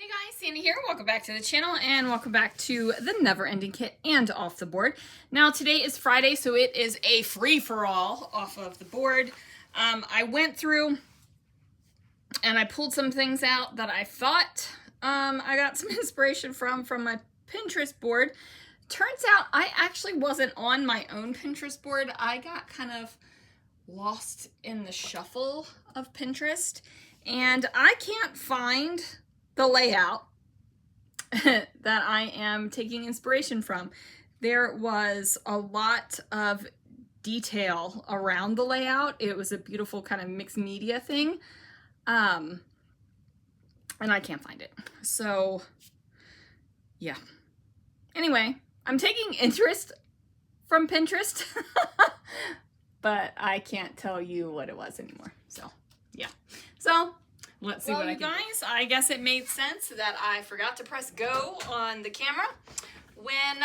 Hey guys, Sandy here. Welcome back to the channel and welcome back to the Never Ending Kit and Off the Board. Now today is Friday, so it is a free-for-all off of the board. I went through and I pulled some things out that I thought I got some inspiration from my Pinterest board. Turns out I actually wasn't on my own Pinterest board. I got kind of lost in the shuffle of Pinterest and I can't find the layout that I am taking inspiration from. There was a lot of detail around the layout. It was a beautiful kind of mixed media thing. And I can't find it. So yeah. Anyway, I'm taking interest from Pinterest, but I can't tell you what it was anymore. So yeah. So let's see what I can do. Guys, I guess it made sense that I forgot to press go on the camera when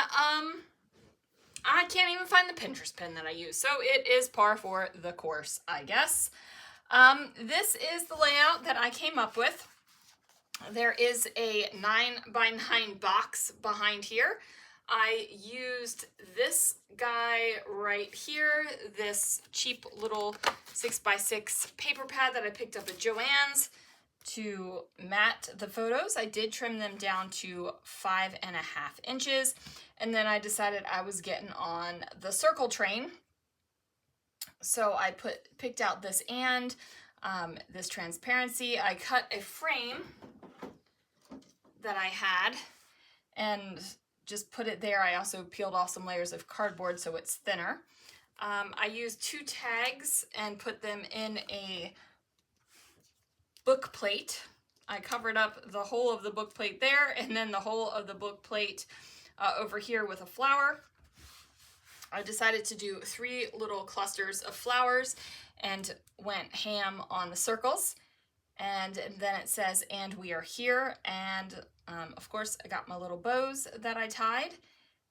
I can't even find the Pinterest pin that I use. So it is par for the course, I guess. This is the layout that I came up with. There is a 9x9 box behind here. I used this guy right here, this cheap little 6x6 paper pad that I picked up at Joann's to mat the photos. I did trim them down to 5.5 inches, and then I decided I was getting on the circle train. So I picked out this and this transparency. I cut a frame that I had and just put it there. I also peeled off some layers of cardboard so it's thinner. I used 2 tags and put them in a book plate. I covered up the whole of the book plate there and then the whole of the book plate over here with a flower. I decided to do 3 little clusters of flowers and went ham on the circles. And then it says, "And we are here." And of course, I got my little bows that I tied.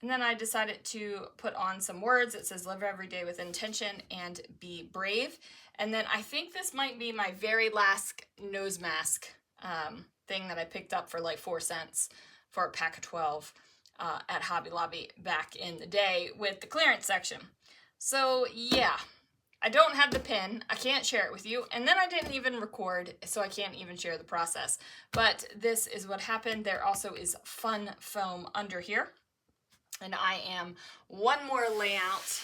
And then I decided to put on some words. It says, "Live every day with intention and be brave." And then I think this might be my very last nose mask thing that I picked up for like 4 cents for a pack of 12 at Hobby Lobby back in the day with the clearance section. So yeah. I don't have the pin, I can't share it with you, and then I didn't even record, so I can't even share the process. But this is what happened. There also is fun foam under here, and I am one more layout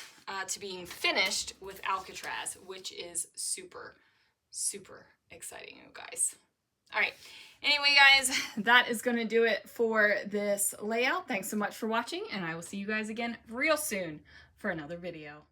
to being finished with Alcatraz, which is super, super exciting, you guys. All right, anyway, guys, that is going to do it for this layout. Thanks so much for watching, and I will see you guys again real soon for another video.